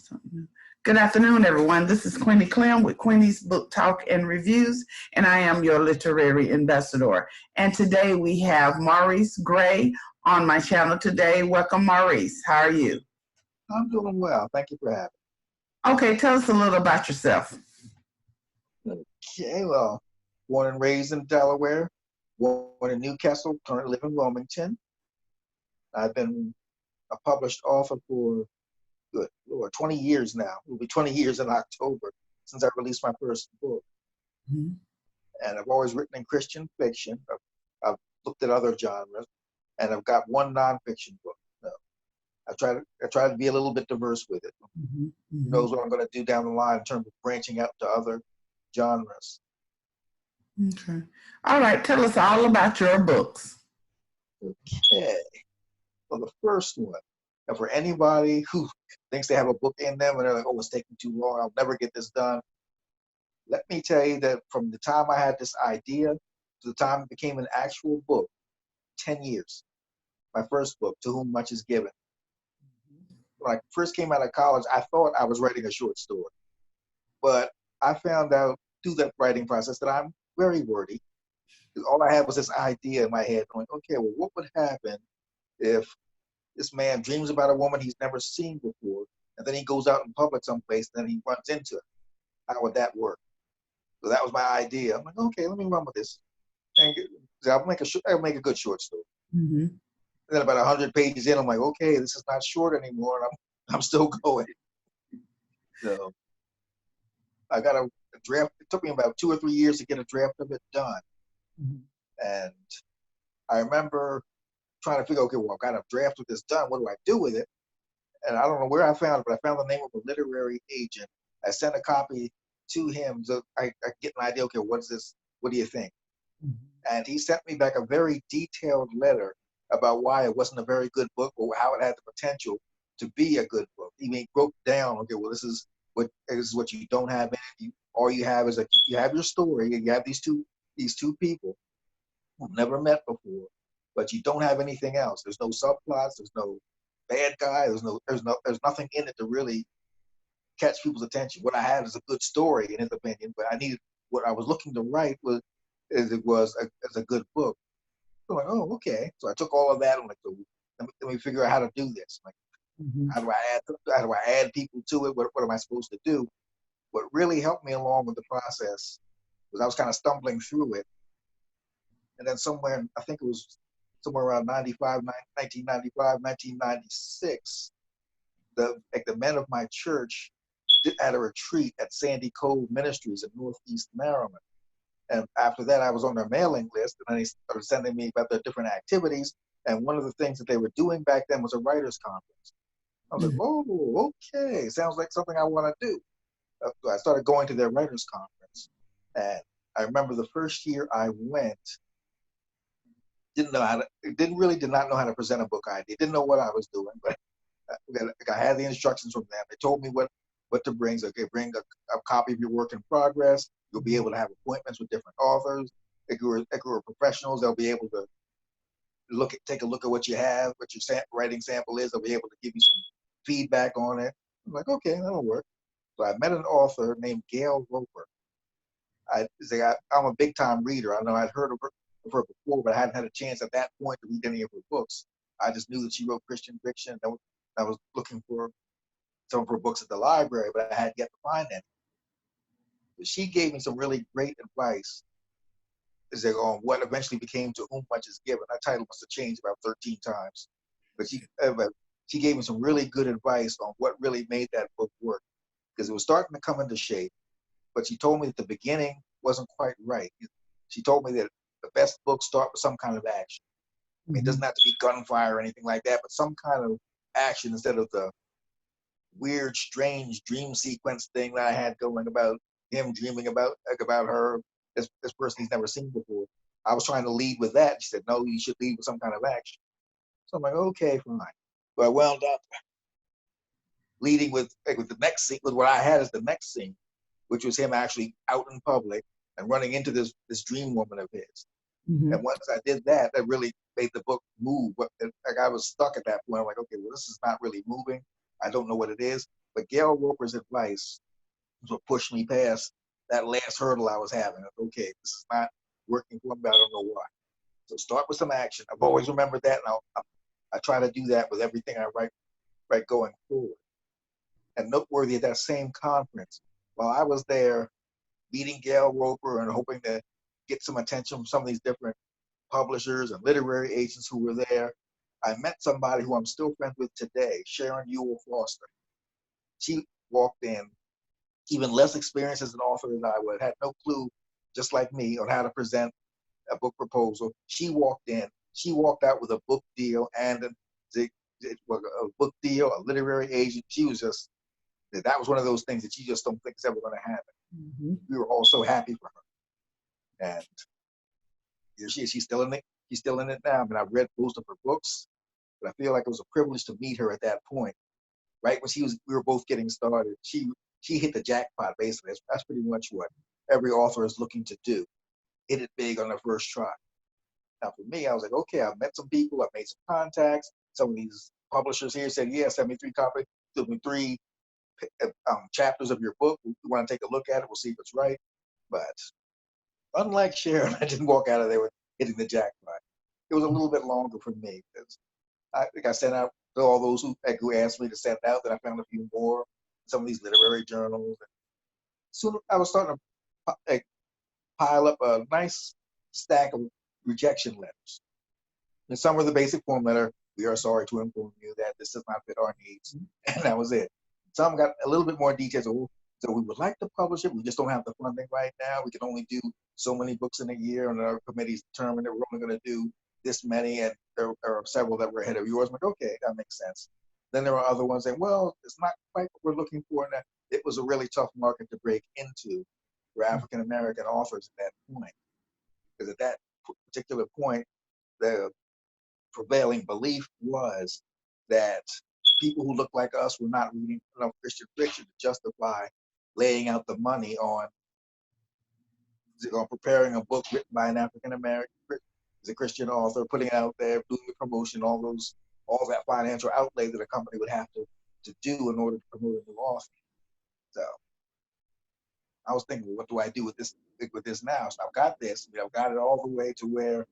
something. Good afternoon, everyone. This is Queenie Clem with Queenie's Book Talk and Reviews, and I am your literary ambassador. And today we have Maurice Gray on my channel today. Welcome, Maurice. How are you? I'm doing well. Thank you for having me. Okay, tell us a little about yourself. Okay, well, born and raised in Delaware, born in Newcastle, currently live in Wilmington. I've been a published author for, good Lord, 20 years now. It will be 20 years in October since I released my first book. Mm-hmm. And I've always written in Christian fiction. I've looked at other genres, and I've got one nonfiction book. I try to be a little bit diverse with it. Mm-hmm. Who knows what I'm going to do down the line in terms of branching out to other genres. Okay. All right. Tell us all about your books. Okay. Well, the first one, and for anybody who thinks they have a book in them and they're like, oh, it's taking too long, I'll never get this done. Let me tell you that from the time I had this idea to the time it became an actual book, 10 years. My first book, To Whom Much Is Given. When I first came out of college, I thought I was writing a short story. But I found out through that writing process that I'm very wordy. All I had was this idea in my head going, okay, well, what would happen if this man dreams about a woman he's never seen before, and then he goes out in public someplace, and then he runs into her? How would that work? So that was my idea. I'm like, okay, let me run with this. And I'll make a good short story. Mm-hmm. And then about 100 pages in, I'm like, okay, this is not short anymore, and I'm still going. So I got a draft. It took me about 2 or 3 years to get a draft of it done. Mm-hmm. And I remember trying to figure, okay, well, I've got a draft of this done. What do I do with it? And I don't know where I found it, but I found the name of a literary agent. I sent a copy to him so I get an idea, okay, what's this? What do you think? Mm-hmm. And he sent me back a very detailed letter about why it wasn't a very good book, or how it had the potential to be a good book. He broke down, okay, well, this is what you don't have in it. All you have is you have your story, and you have these two people who've never met before, but you don't have anything else. There's no subplots. There's no bad guy. There's nothing in it to really catch people's attention. What I have is a good story, in his opinion, but what I was looking to write was a good book. So I'm like, oh, okay. So I took all of that. I'm like, so let me figure out how to do this. Like, mm-hmm. How do I add people to it? What am I supposed to do? What really helped me along with the process was I was kind of stumbling through it. And then I think it was somewhere around 1995, 1996, the men of my church had a retreat at Sandy Cove Ministries in Northeast Maryland. And after that, I was on their mailing list, and then they started sending me about their different activities. And one of the things that they were doing back then was a writers' conference. I was like, oh, okay, sounds like something I want to do. So I started going to their writers' conference. And I remember the first year I went, did not know how to present a book idea. Didn't know what I was doing, but I had the instructions from them. They told me what to bring. So, okay, bring a copy of your work in progress. You'll be able to have appointments with different authors. If you were professionals, they'll be able to take a look at what you have, what your writing sample is. They'll be able to give you some feedback on it. I'm like, okay, that'll work. So I met an author named Gail Roper. I'm a big time reader. I know I'd heard of her before, but I hadn't had a chance at that point to read any of her books. I just knew that she wrote Christian fiction. I was looking for some of her books at the library, but I had yet to find any. But she gave me some really great advice on what eventually became To Whom Much Is Given. That title must have changed about 13 times. But she gave me some really good advice on what really made that book work, because it was starting to come into shape. But she told me that the beginning wasn't quite right. She told me that the best books start with some kind of action. I mean, it doesn't have to be gunfire or anything like that, but some kind of action instead of the weird, strange dream sequence thing that I had going about him dreaming about her, this person he's never seen before. I was trying to lead with that. She said, no, you should lead with some kind of action. So I'm like, okay, fine. So I wound up leading with the next scene, with what I had as the next scene, which was him actually out in public and running into this dream woman of his. Mm-hmm. And once I did that, that really made the book move. Like I was stuck at that point. I'm like, okay, well, this is not really moving. I don't know what it is. But Gail Roper's advice was what pushed me past that last hurdle I was having. Okay, this is not working for me, but I don't know why. So start with some action. I've always remembered that, and I try to do that with everything I write going forward. And noteworthy at that same conference, while I was there meeting Gail Roper and hoping to get some attention from some of these different publishers and literary agents who were there, I met somebody who I'm still friends with today, Sharon Ewell Foster. She walked in, even less experienced as an author than I would, had no clue, just like me, on how to present a book proposal. She walked in, she walked out with a book deal and it was a book deal, a literary agent. She was just, that was one of those things that you just don't think is ever going to happen. Mm-hmm. We were all so happy for her. And she's still in it. She's still in it now. I mean, I've read most of her books, but I feel like it was a privilege to meet her at that point. Right when we were both getting started. She hit the jackpot, basically. That's pretty much what every author is looking to do. Hit it big on their first try. Now, for me, I was like, okay, I've met some people, I've made some contacts. Some of these publishers here said, yeah, send me 3 copies, give me 3 chapters of your book. We want to take a look at it. We'll see if it's right. But unlike Sharon, I didn't walk out of there with hitting the jackpot. It was a little bit longer for me because I think I sent out to all those who asked me to send out. Then I found a few more, some of these literary journals. Soon I was starting to pile up a nice stack of rejection letters. And some were the basic form letter, we are sorry to inform you that this does not fit our needs. And that was it. Some got a little bit more details. So we would like to publish it. We just don't have the funding right now. We can only do so many books in a year, and our committee's determined that we're only going to do this many, and there are several that were ahead of yours. I'm like, okay, that makes sense. Then there are other ones saying, well, it's not quite what we're looking for. And it was a really tough market to break into for African American authors at that point. Because at that particular point, the prevailing belief was that people who looked like us were not reading enough Christian fiction to justify laying out the money on preparing a book written by an African American, as a Christian author, putting it out there, doing the promotion, all that financial outlay that a company would have to do in order to promote a new author. So I was thinking, well, what do I do with this now? So I've got this. I've got it all the way to where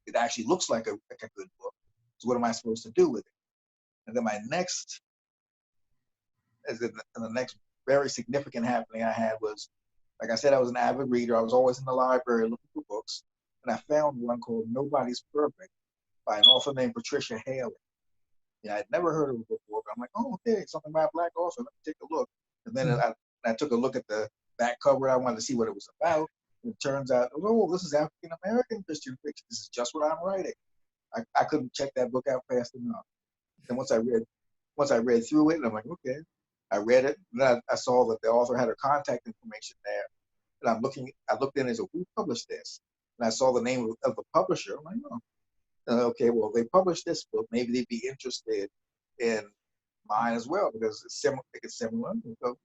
it actually looks like a good book. So what am I supposed to do with it? And then the next very significant happening I had was, like I said, I was an avid reader. I was always in the library looking for books. And I found one called Nobody's Perfect by an author named Patricia Haley. I'd never heard of it before, but I'm like, oh, okay, something by a Black author. Let me take a look. And then I took a look at the back cover. I wanted to see what it was about. And it turns out, oh, this is African American Christian fiction. This is just what I'm writing. I couldn't check that book out fast enough. And once I read through it, and I'm like, okay. I read it, and then I saw that the author had her contact information there. And I looked in and said, who published this? And I saw the name of the publisher. I'm like, oh. Okay, well, they published this book. Maybe they'd be interested in mine as well because it's similar. And so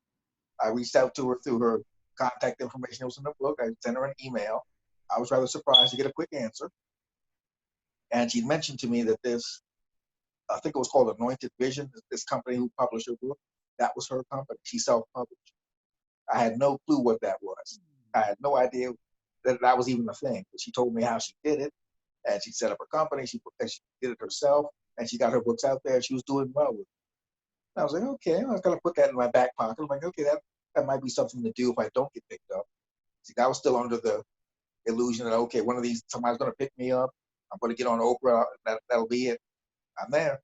I reached out to her through her contact information that was in the book. I sent her an email. I was rather surprised to get a quick answer. And she mentioned to me that I think it was called Anointed Vision, this company who published her book, that was her company. She self-published. I had no clue what that was. I had no idea that was even a thing. But she told me how she did it. And she set up her company. She did it herself, and she got her books out there. And she was doing well with it. And I was like, okay, I was gonna put that in my back pocket. I'm like, okay, that might be something to do if I don't get picked up. See, I was still under the illusion that okay, one of these somebody's gonna pick me up. I'm gonna get on Oprah. That'll be it. I'm there.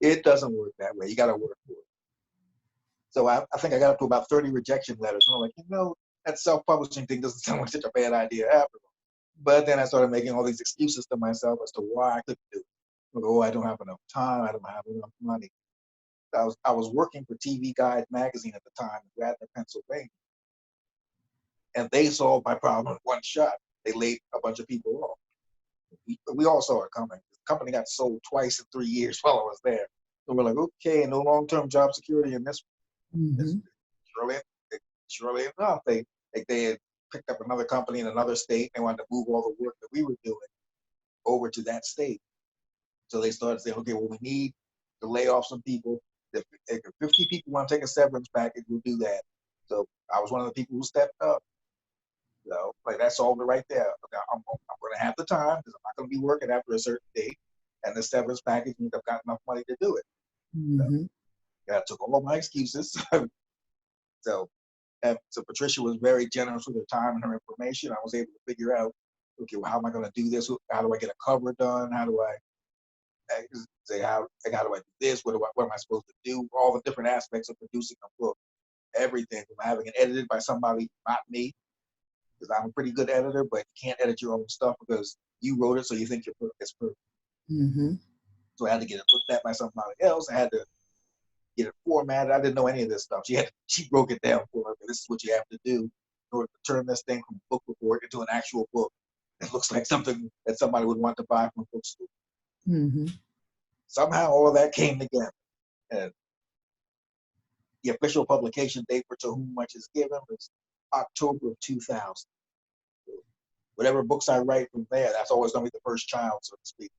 It doesn't work that way. You got to work for it. So I think I got up to about 30 rejection letters. And I'm like, that self-publishing thing doesn't sound like such a bad idea after all. But then I started making all these excuses to myself as to why I couldn't do it. Oh, I don't have enough time. I don't have enough money. I was working for TV Guide magazine at the time in Radnor, Pennsylvania. And they solved my problem in one shot. They laid a bunch of people off. We all saw it coming. The company got sold twice in 3 years while I was there. So we're like, okay, no long-term job security in this. Mm-hmm. Surely enough, they had picked up another company in another state. They wanted to move all the work that we were doing over to that state. So they started saying, okay, well, we need to lay off some people. If 50 people want to take a severance package, we'll do that. So I was one of the people who stepped up. Like that solved it right there. I'm going to have the time because I'm not going to be working after a certain date, and the severance package means I've got enough money to do it. Mm-hmm. I took all of my excuses. So Patricia was very generous with her time and her information. I was able to figure out, okay, well, how am I going to do this? How do I get a cover done? How do I say how do I do this? What am I supposed to do? All the different aspects of producing a book, everything from having it edited by somebody, not me, because I'm a pretty good editor, but you can't edit your own stuff because you wrote it, so you think your book is perfect. Mm-hmm. So I had to get it looked at by somebody else. I had to get it formatted. I didn't know any of this stuff. She broke it down for me. This is what you have to do in order to turn this thing from a book report into an actual book. It looks like something that somebody would want to buy from a bookstore. Mm-hmm. Somehow all of that came together. And the official publication date for To Whom Much Is Given was October of 2000. Whatever books I write from there, that's always going to be the first child, so to speak.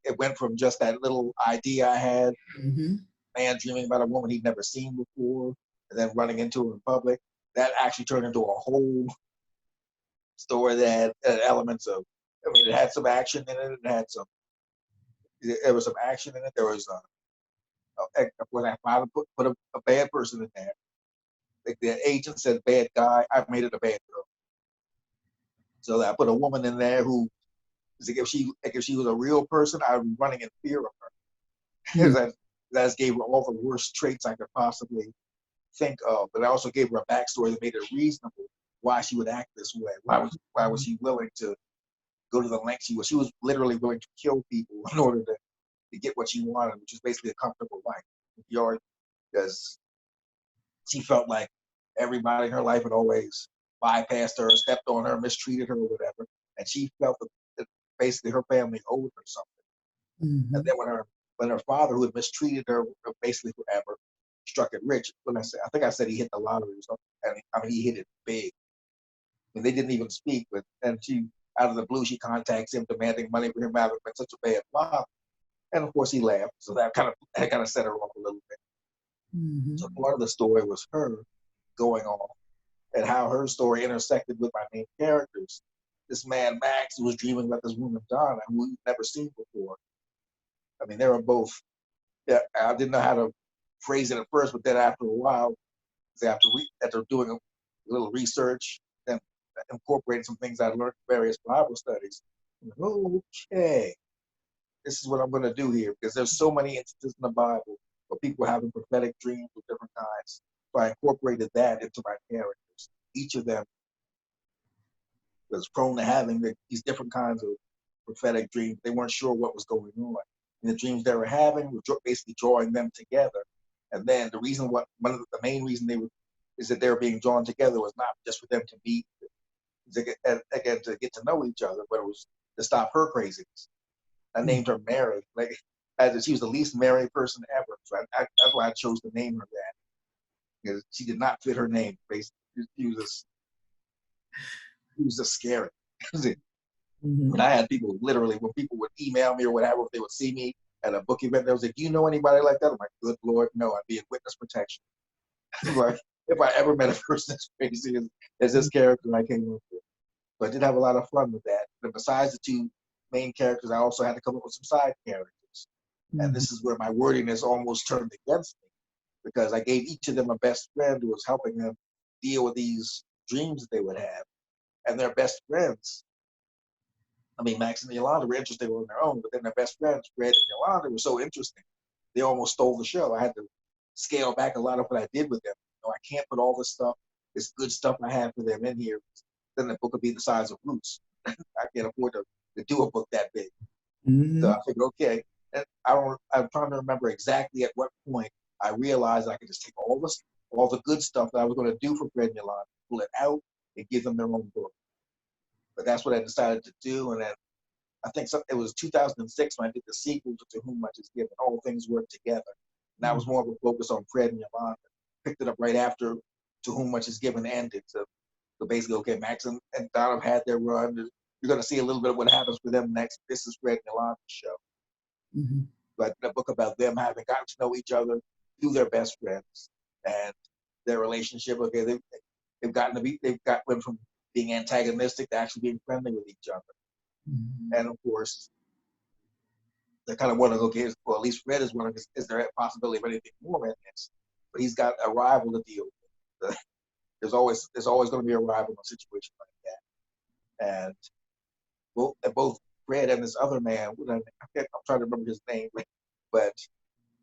It went from just that little idea I had, Mm-hmm. man dreaming about a woman he'd never seen before, and then running into her in public. That actually turned into a whole story that had elements of, it had some action in it. There was some action in it. There was when I finally put a bad person in there. Like the agent said bad guy, I made it a bad girl. So I put a woman in there who, like if she was a real person, I would be running in fear of her. Because that gave her all the worst traits I could possibly think of. But I also gave her a backstory that made it reasonable why she would act this way. Why was she willing to go to the length she was? She was literally willing to kill people in order to get what she wanted, which is basically a comfortable life. Because she felt like everybody in her life had always bypassed her, stepped on her, mistreated her, or whatever, and she felt that basically her family owed her something. Mm-hmm. And then when her father, who had mistreated her basically forever, struck it rich. I think I said he hit the lottery or something. And he hit it big. And they didn't even speak, but then she, out of the blue, she contacts him demanding money for him having been such a bad father. And of course he laughed. So that kind of set her off a little bit. Mm-hmm. So part of the story was her going off and how her story intersected with my main characters. This man, Max, who was dreaming about this woman, Donna, who we've never seen before. They were both, yeah, I didn't know how to phrase it at first, but then after a while, after doing a little research and incorporating some things I learned in various Bible studies, okay, this is what I'm going to do here, because there's so many instances in the Bible where people having prophetic dreams of different kinds. So I incorporated that into my characters. Each of them was prone to having these different kinds of prophetic dreams. They weren't sure what was going on. And the dreams they were having were basically drawing them together. And then the main reason is that they were being drawn together was not just for them to meet, to get to know each other, but it was to stop her craziness. I named her Mary, as she was the least Mary person ever. So that's why I chose to name her that, because she did not fit her name. Basically, she was just scary. Mm-hmm. But I had people literally, when people would email me or whatever, if they would see me at a book event, they would say, "Do you know anybody like that?" I'm like, "Good Lord, no, I'd be in witness protection." Like, if I ever met a person as crazy as this character I came up with. But I did have a lot of fun with that. But besides the two main characters, I also had to come up with some side characters. And Mm-hmm. this is where my wordiness almost turned against me, because I gave each of them a best friend who was helping them deal with these dreams that they would have. And their best friends, Max and Yolanda were interesting on their own, but then their best friends, Fred and Yolanda, were so interesting. They almost stole the show. I had to scale back a lot of what I did with them. I can't put all this good stuff I have for them in here. Then the book would be the size of Roots. I can't afford to do a book that big. So Mm-hmm. I figured, okay. And I'm trying to remember exactly at what point I realized I could just take all the good stuff that I was going to do for Fred and Yolanda, pull it out, and give them their own book. But that's what I decided to do. And then I think it was 2006 when I did the sequel to Whom Much Is Given. All things work together. And that was more of a focus on Fred and Yolanda. Picked it up right after To Whom Much Is Given ended. So basically, okay, Max and Donna have had their run. You're going to see a little bit of what happens for them next. This is Fred and Yolanda's show. Mm-hmm. but a book about them having gotten to know each other through their best friends and their relationship. Okay, they've got went from being antagonistic to actually being friendly with each other. Mhm. And of course, they're kind of wondering, okay, well, at least Red is wondering, is there a possibility of anything more in this? But he's got a rival to deal with. There's always going to be a rival in a situation like that. And both Fred and this other man, I'm trying to remember his name, but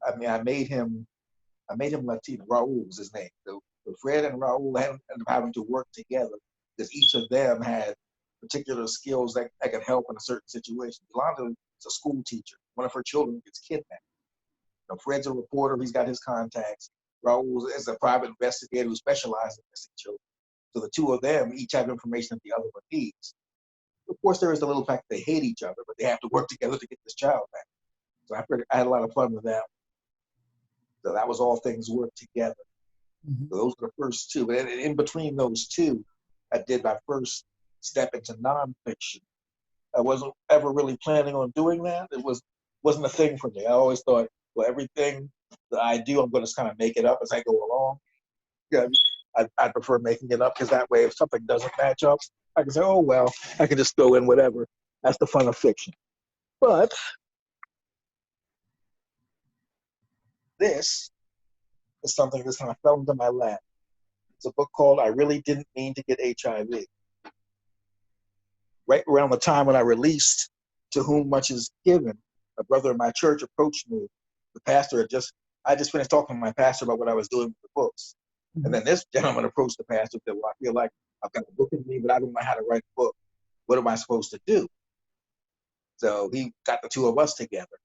I mean, I made him Latino. Raul was his name. So Fred and Raul ended up having to work together because each of them had particular skills that could help in a certain situation. Yolanda is a school teacher. One of her children gets kidnapped. Fred's a reporter. He's got his contacts. Raul is a private investigator who specializes in missing children. So the two of them each have information that the other one needs. Of course, there is the little fact that they hate each other, but they have to work together to get this child back. So I had a lot of fun with that. So that was all things work together. Mhm. So those were the first two. But in between those two, I did my first step into nonfiction. I wasn't ever really planning on doing that. Wasn't a thing for me. I always thought, well, everything that I do, I'm going to kind of make it up as I go along. Yeah, I prefer making it up because that way, if something doesn't match up, I can say, oh well, I can just throw in whatever. That's the fun of fiction. But this is something that's kind of fell into my lap. It's a book called "I Really Didn't Mean to Get HIV." Right around the time when I released "To Whom Much Is Given," a brother in my church approached me. The pastor I just finished talking to my pastor about what I was doing with the books. And then this gentleman approached the pastor and said, well, I feel like I've got a book in me, but I don't know how to write a book. What am I supposed to do? So he got the two of us together.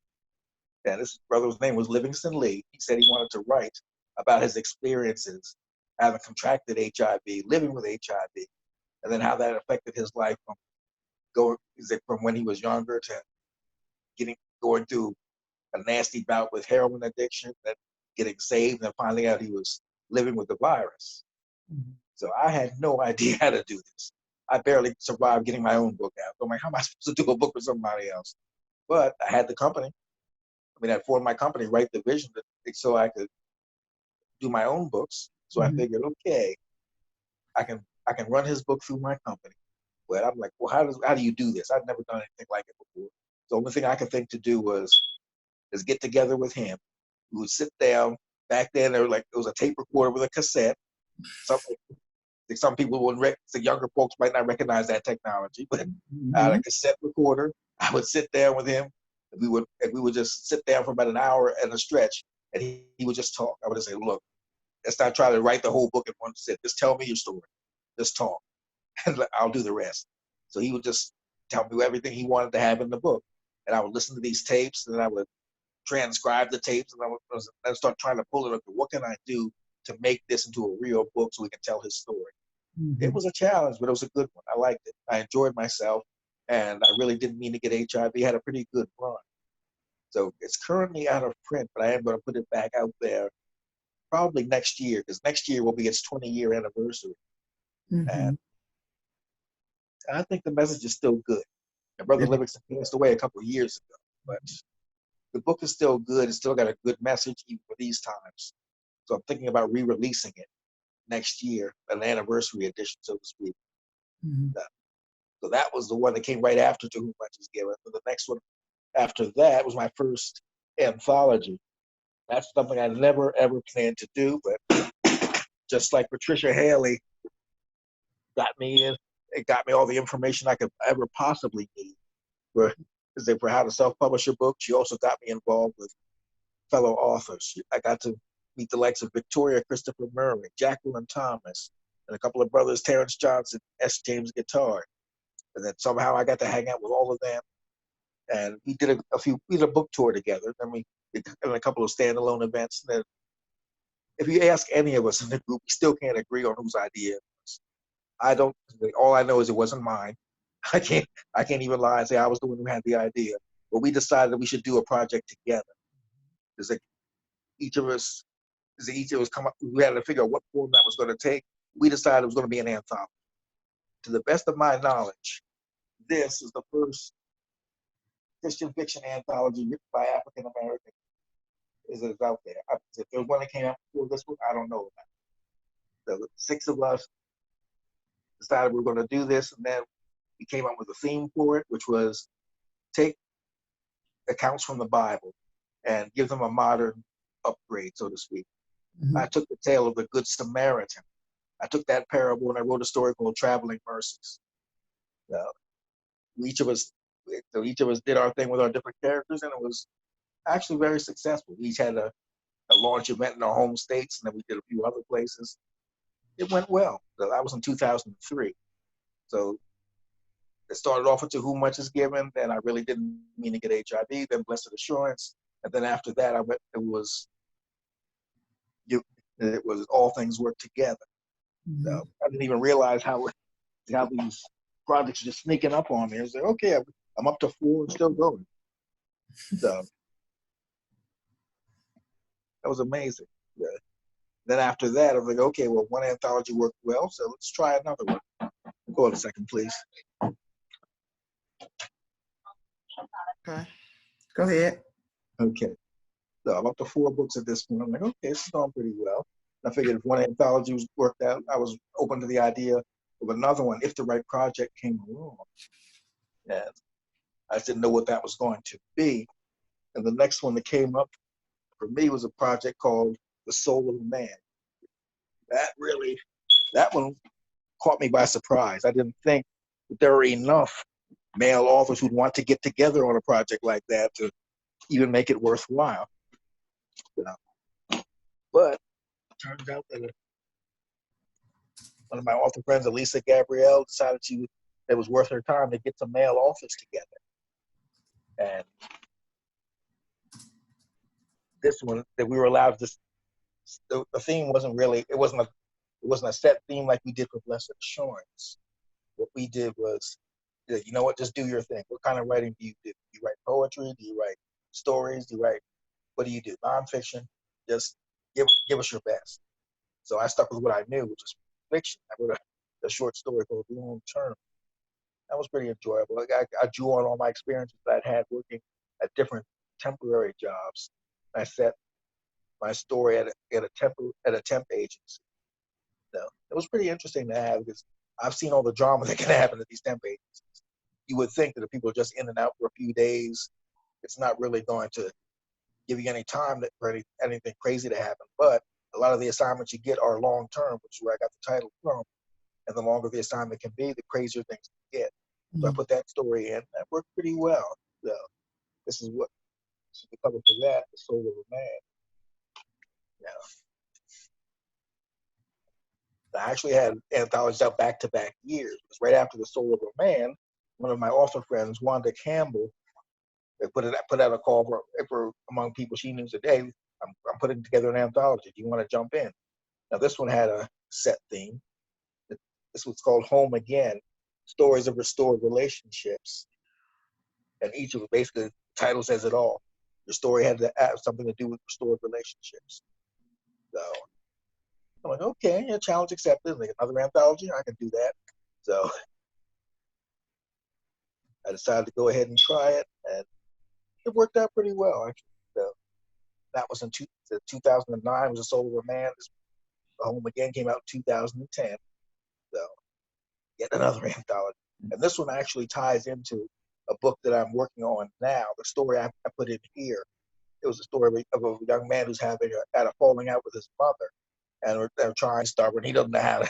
And this brother's name was Livingston Lee. He said he wanted to write about his experiences having contracted HIV, living with HIV, and then how that affected his life from when he was younger to going through a nasty bout with heroin addiction, then getting saved, and finding out he was living with the virus. Mhm. So I had no idea how to do this. I barely survived getting my own book out. So I'm like, how am I supposed to do a book for somebody else? But I had the company. I mean, I formed my company, Write the Vision, so I could do my own books. So I Mhm. figured, okay, I can run his book through my company. But I'm like, well, how do you do this? I've never done anything like it before. So the only thing I could think to do is get together with him. We would sit down. Back then, it was a tape recorder with a cassette. Some some people wouldn't. The younger folks might not recognize that technology, but I had a Mhm. cassette recorder. I would sit down with him. And we would just sit down for about an hour and a stretch, and he would just talk. I would just say, look, let's not try to write the whole book in one sit. Just tell me your story. Just talk, and I'll do the rest. So he would just tell me everything he wanted to have in the book, and I would listen to these tapes, and then I would transcribe the tapes, and I would start trying to pull it up. What can I do to make this into a real book so we can tell his story? It Mhm. was a challenge, but it was a good one. I liked it. I enjoyed myself, and I really didn't mean to get HIV. Had a pretty good run. So it's currently out of print, but I am going to put it back out there probably next year, because next year will be its 20-year anniversary. And Mhm. I think the message is still good. My brother Livingston passed away a couple of years ago, but the book is still good. It's still got a good message even for these times. So I'm thinking about re-releasing it next year, an anniversary edition, so to speak. Mhm. Uh, So that was the one that came right after To Whom Much Is Given. So the next one after that was my first anthology. That's something I never ever planned to do, but just like Patricia Haley got me in, it got me all the information I could ever possibly need for, for how to self-publish a book. She also got me involved with fellow authors. I got to meet the likes of Victoria Christopher Murray, Jacqueline Thomas, and a couple of brothers, Terrence Johnson, S. James Guitar. And then somehow I got to hang out with all of them. And we did a book tour together. Then we did a couple of standalone events. And then if you ask any of us in the group, we still can't agree on whose idea it was. I don't. All I know is it wasn't mine. I can't. I can't even lie and say I was the one who had the idea. But we decided that we should do a project together. It's like each of us, each of us come up. We had to figure out what form that was going to take. We decided it was going to be an anthology. To the best of my knowledge, this is the first Christian fiction anthology written by African Americans is out there. If there's one that came out before this one, I don't know about it. The 6 of us decided we were going to do this, and then we came up with a theme for it, which was take accounts from the Bible and give them a modern upgrade, so to speak. Mhm. I took the tale of the Good Samaritan. I took that parable and I wrote a story called Traveling Mercies. Each of us did our thing with our different characters, and it was actually very successful. We each had a launch event in our home states, and then we did a few other places. It went well. So that was in 2003. So it started off with To Whom Much Is Given, then I really didn't mean to get HIV, then Blessed Assurance, and then after that, it was All Things Work Together. So Mhm. I didn't even realize how these projects are just sneaking up on me. I was like, okay, I'm up to 4 and still going. So that was amazing. Yeah. Then after that, I was like, okay, well, one anthology worked well, so let's try another one. Hold on a second, please. Okay. Go ahead. Okay. So I'm up to 4 books at this point. I'm like, okay, this is going pretty well. I figured if one anthology was worked out, I was open to the idea of another one if the right project came along. And I just didn't know what that was going to be. And the next one that came up for me was a project called The Soul of a Man. That one caught me by surprise. I didn't think that there were enough male authors who'd want to get together on a project like that to even make it worthwhile. You know? But it turns out that one of my author friends, Elisa Gabrielle, decided it was worth her time to get some male authors together. And this one that we were allowed to, the theme wasn't really, it wasn't a set theme like we did for Blessed Assurance. What we did was, you know what, just do your thing. What kind of writing do you do? Do you write poetry? Do you write stories? What do you do? Nonfiction? Just give us your best. So I stuck with what I knew, which was fiction. I wrote a short story called Long Term. That was pretty enjoyable. I drew on all my experiences that I'd had working at different temporary jobs. I set my story at a temp agency. So it was pretty interesting to have because I've seen all the drama that can happen at these temp agencies. You would think that if people are just in and out for a few days, it's not really going to give you any time for anything crazy to happen. But a lot of the assignments you get are long term, which is where I got the title from. And the longer the assignment can be, the crazier things can get. So I put that story in. That worked pretty well. So this is the cover for that, The Soul of a Man. Now, I actually had anthologies out back-to-back years. Because right after The Soul of a Man, one of my author friends, Wanda Campbell, put out a call for among people she knew today. I'm putting together an anthology. Do you want to jump in? Now this one had a set theme. This was called Home Again: Stories of Restored Relationships, and each of them basically the title says it all. Your story had to have something to do with restored relationships. So I'm like, okay, yeah, challenge accepted. Like another anthology, I can do that. So I decided to go ahead and try it, and it worked out pretty well actually. So that was in 2009. Was The Soul of a Man. Home Again came out in 2010. So yet another anthology. And this one actually ties into a book that I'm working on now. The story I put in here. It was a story of a young man who's had a falling out with his mother, and they're trying to start when he doesn't know how to.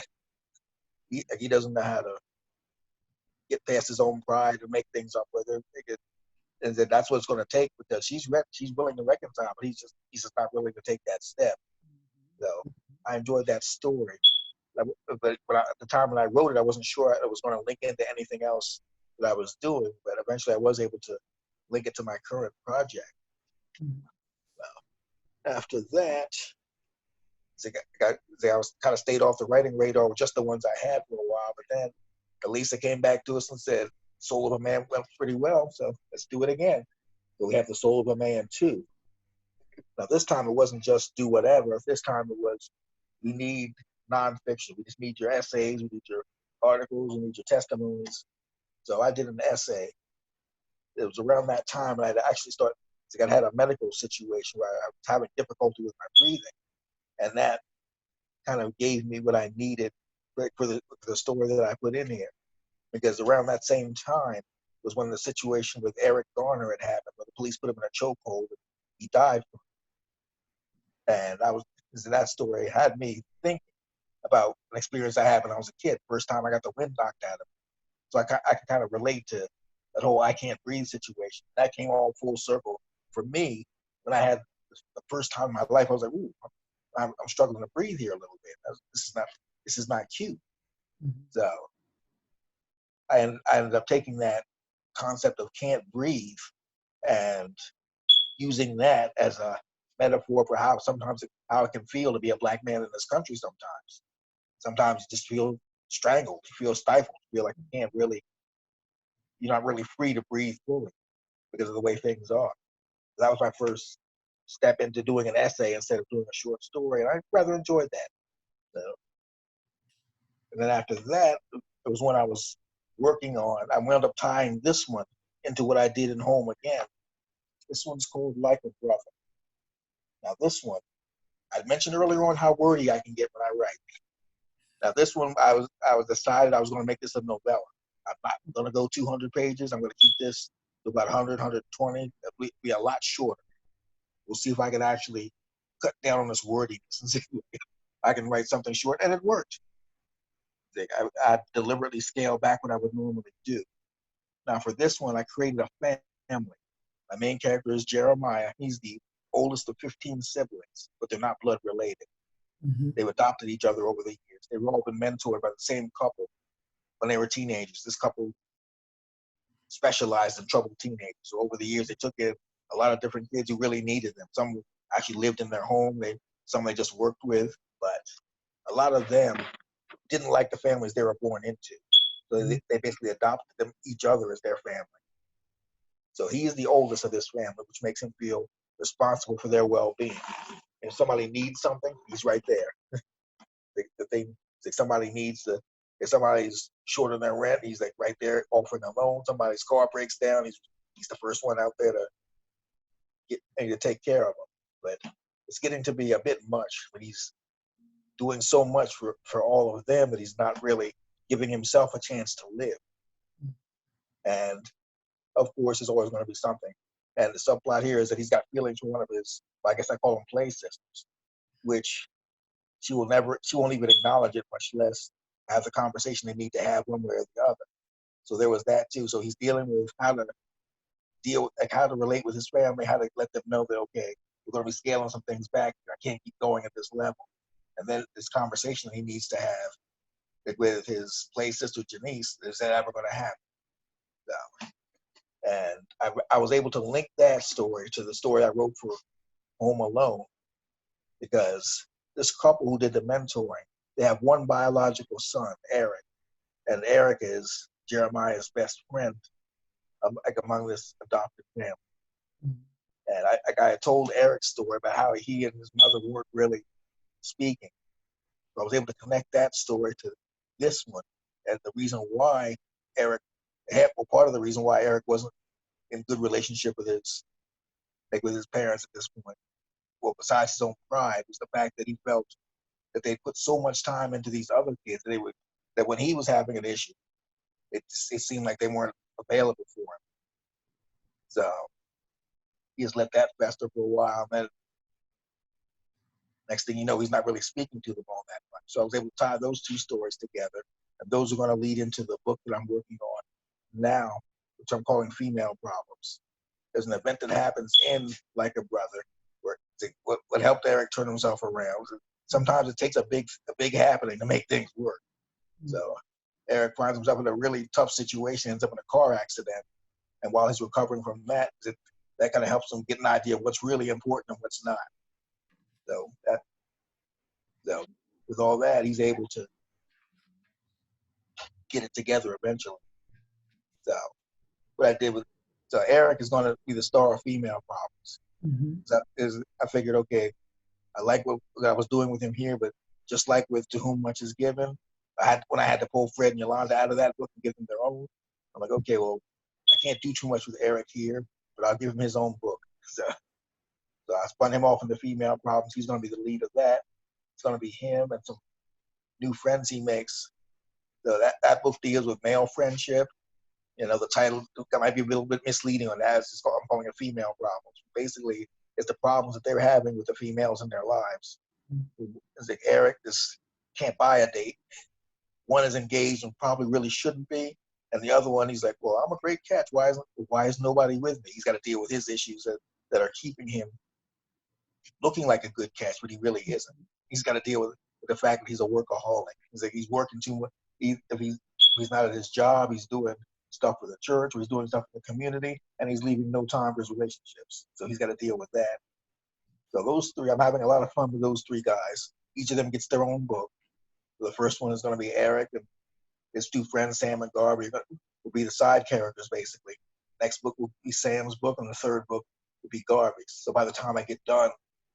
He doesn't know how to get past his own pride and make things up with her. And then that's what it's going to take because she's willing to reconcile, but he's just not willing to take that step. So I enjoyed that story. But at the time when I wrote it, I wasn't sure it was going to link into anything else that I was doing. But eventually, I was able to link it to my current project. After that, I was kind of stayed off the writing radar with just the ones I had for a while. But then Elisa came back to us and said, "Soul of a Man went pretty well, so let's do it again." So we have The Soul of a Man 2. Now this time it wasn't just do whatever. This time it was we need nonfiction. We just need your essays, we need your articles, we need your testimonies. So I did an essay it was around that time, and I actually started. I had a medical situation where I was having difficulty with my breathing, and that kind of gave me what I needed for the story that I put in here. Because around that same time was when the situation with Eric Garner had happened, where the police put him in a chokehold and he died. And that story had me thinking about an experience I had when I was a kid. First time I got the wind knocked out of me. So I can kind of relate to that whole I can't breathe situation. That came all full circle for me when I had the first time in my life. I was like, ooh, I'm struggling to breathe here a little bit. This is not cute. Mm-hmm. So I ended up taking that concept of can't breathe and using that as a metaphor for how it can feel to be a black man in this country sometimes. Sometimes you just feel strangled, you feel stifled, you feel like you're not really free to breathe fully because of the way things are. That was my first step into doing an essay instead of doing a short story, and I rather enjoyed that. So, and then after that, it was when I was working on, I wound up tying this one into what I did in Home Again. This one's called Like a Brother. Now this one, I mentioned earlier on how wordy I can get when I write. Now this one, I was decided I was going to make this a novella. I'm not going to go 200 pages. I'm going to keep this to about 100, 120. It'll be a lot shorter. We'll see if I can actually cut down on this wordiness and see if I can write something short. And it worked. I deliberately scaled back what I would normally do. Now for this one, I created a family. My main character is Jeremiah. He's the oldest of 15 siblings, but they're not blood related. Mm-hmm. They've adopted each other over the years. They've all been mentored by the same couple when they were teenagers. This couple specialized in troubled teenagers. So over the years, they took in a lot of different kids who really needed them. Some actually lived in their home. Some they just worked with, but a lot of them didn't like the families they were born into. So they basically adopted them, each other as their family. So he is the oldest of this family, which makes him feel responsible for their well-being. If somebody needs something, he's right there. If somebody's short on their rent, he's like right there offering a loan. Somebody's car breaks down, he's the first one out there to take care of them. But it's getting to be a bit much when he's doing so much for all of them that he's not really giving himself a chance to live. And of course, there's always going to be something. And the subplot here is that he's got feelings for one of his, I guess I call them play sisters, which she won't even acknowledge it, much less have the conversation they need to have one way or the other. So there was that too. So he's dealing with how to relate with his family, how to let them know that, okay, we're going to be scaling some things back. I can't keep going at this level. And then this conversation he needs to have with his play sister, Janice, is that ever going to happen? So, and I was able to link that story to the story I wrote for Home Alone, because this couple who did the mentoring, they have one biological son, Eric, and Eric is Jeremiah's best friend among this adopted family. Mm-hmm. And I told Eric's story about how he and his mother weren't really speaking. So I was able to connect that story to this one, and the reason why part of the reason why Eric wasn't in good relationship with his parents at this point, well, besides his own pride, was the fact that he felt that they put so much time into these other kids that when he was having an issue, it seemed like they weren't available for him. So he just let that fester for a while. And then next thing you know, he's not really speaking to them all that much. So I was able to tie those two stories together, and those are going to lead into the book that I'm working on now, which I'm calling Female Problems. There's an event that happens in Like a Brother where what helped Eric turn himself around. Sometimes it takes a big happening to make things work. So Eric finds himself in a really tough situation, ends up in a car accident, and while he's recovering from that kind of helps him get an idea of what's really important and what's not. So with all that, he's able to get it together eventually. So what I did so Eric is going to be the star of Female Problems. Mm-hmm. So I figured, okay, I like what I was doing with him here, but just like with To Whom Much Is Given, when I had to pull Fred and Yolanda out of that book and give them their own, I'm like, okay, well, I can't do too much with Eric here, but I'll give him his own book. So I spun him off into female problems. He's going to be the lead of that. It's going to be him and some new friends he makes. So that book deals with male friendship. You know, the title might be a little bit misleading on that. I'm calling it female problems. Basically, it's the problems that they're having with the females in their lives. It's like Eric can't buy a date. One is engaged and probably really shouldn't be. And the other one, he's like, well, I'm a great catch. Why is nobody with me? He's got to deal with his issues that are keeping him looking like a good catch, but he really isn't. He's got to deal with the fact that he's a workaholic. He's like, he's working too much. If he's not at his job, he's doing stuff for the church, or he's doing stuff for the community, and he's leaving no time for his relationships. So he's got to deal with that. So those three, I'm having a lot of fun with those three guys. Each of them gets their own book. The first one is going to be Eric, and his two friends, Sam and Garvey, will be the side characters, basically. Next book will be Sam's book, and the third book will be Garvey's. So by the time I get done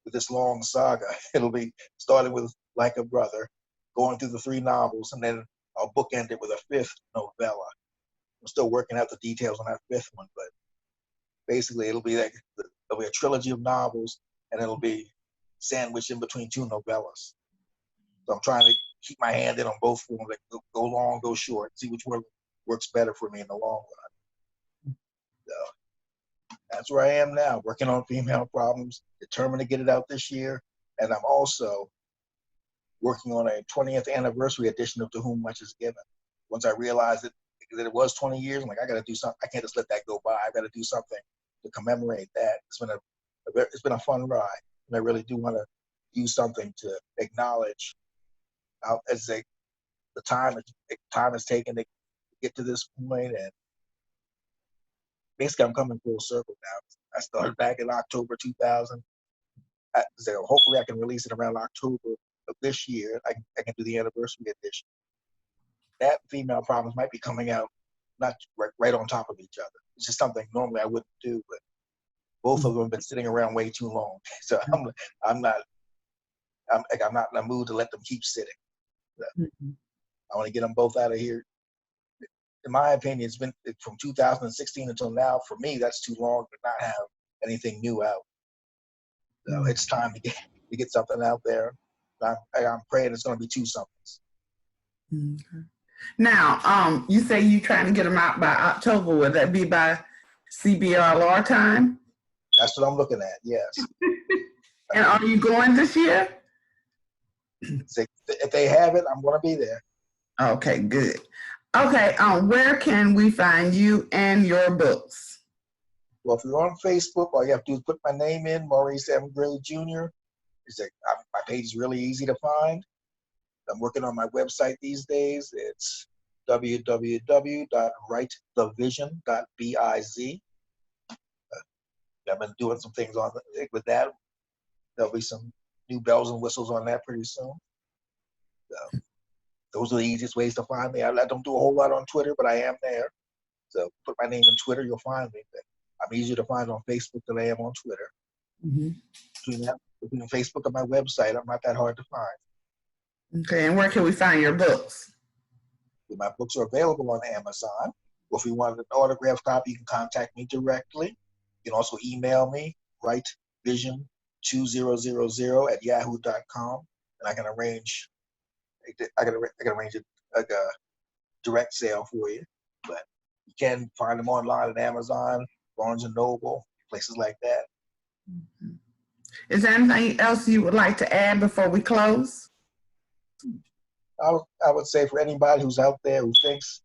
with this long saga, it'll be starting with Like a Brother, going through the 3 novels, and then I'll bookend it with a 5th novella. I'm still working out the details on that 5th one, but basically it'll be like there'll be a trilogy of novels, and it'll be sandwiched in between 2 novellas. So I'm trying to keep my hand in on both forms, like go long, go short, see which one works better for me in the long run. So that's where I am now, working on female problems, determined to get it out this year, and I'm also working on a 20th anniversary edition of To Whom Much Is Given. Once I realized that it was 20 years, I'm like, I got to do something. I can't just let that go by. I got to do something to commemorate that. It's been a fun ride, and I really do want to do something to acknowledge as the time has taken to get to this point, and basically I'm coming full circle now. I started back in October 2000. So hopefully I can release it around October of this year. I can do the anniversary edition. That female problems might be coming out not right on top of each other. It's just something normally I wouldn't do, but both of them have been sitting around way too long. So I'm not in a mood to let them keep sitting. So I want to get them both out of here. In my opinion, it's been from 2016 until now. For me, that's too long to not have anything new out. So it's time to get something out there. I'm praying it's going to be 2 somethings. Okay. Now, you say you're trying to get them out by October. Will that be by CBRLR time? That's what I'm looking at, yes. And are you going this year? If they have it, I'm going to be there. Okay, good. Okay, where can we find you and your books? Well, if you're on Facebook, all you have to do is put my name in, Maurice M. Gray Jr. My page is really easy to find. I'm working on my website these days. It's www.writethevision.biz. I've been doing some things with that. There'll be some new bells and whistles on that pretty soon. So those are the easiest ways to find me. I don't do a whole lot on Twitter, but I am there. So put my name in Twitter, you'll find me. But I'm easier to find on Facebook than I am on Twitter. Between Facebook and my website, I'm not that hard to find. Okay, and where can we find your books? My books are available on Amazon. Or if you want an autographed copy, you can contact me directly. You can also email me, writevision2000@yahoo.com, and I can arrange it like a direct sale for you. But you can find them online at Amazon, Barnes and Noble, places like that. Is there anything else you would like to add before we close? I would say for anybody who's out there who thinks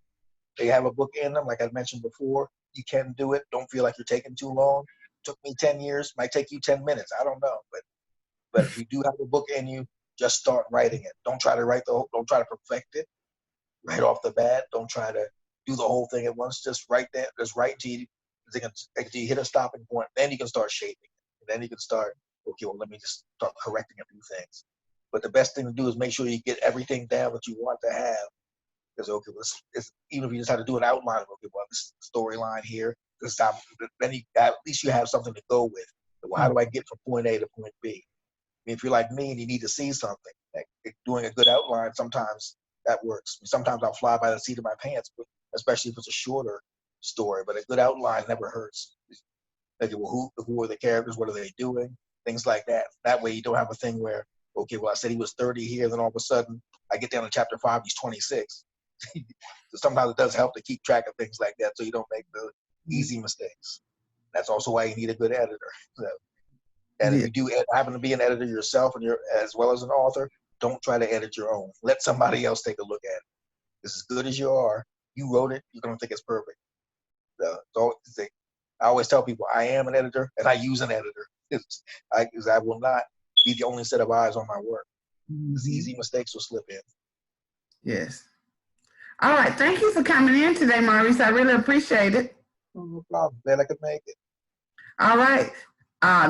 they have a book in them, like I mentioned before, you can do it. Don't feel like you're taking too long. It took me 10 years, might take you 10 minutes. I don't know. But if you do have a book in you, just start writing it. Don't try to perfect it right off the bat. Don't try to do the whole thing at once. Just write that. Just write until you hit a stopping point. Then you can start shaping it. And then you can start, okay, well, let me just start correcting a few things. But the best thing to do is make sure you get everything down that you want to have. Because, okay, well, even if you just have to do an outline of, okay, well, this storyline here, this time, then at least you have something to go with. Well, how do I get from point A to point B? I mean, if you're like me and you need to see something, like doing a good outline, sometimes that works. Sometimes I'll fly by the seat of my pants, but especially if it's a shorter story, but a good outline never hurts. Like, well, who are the characters? What are they doing? Things like that. That way you don't have a thing where, okay, well, I said he was 30 here, then all of a sudden I get down to chapter 5, he's 26. So sometimes it does help to keep track of things like that so you don't make the easy mistakes. That's also why you need a good editor. So, and if you do happen to be an editor yourself and you're as well as an author, don't try to edit your own. Let somebody else take a look at it. It's as good as you are. You wrote it. You're going to think it's perfect. So I always tell people I am an editor and I use an editor. I will not be the only set of eyes on my work. Because easy mistakes will slip in. Yes. All right. Thank you for coming in today, Maurice. I really appreciate it. No problem. Glad I could make it. All right.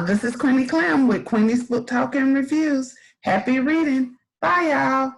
This is Queenie Clem with Queenie's Book Talk and Reviews. Happy reading. Bye, y'all.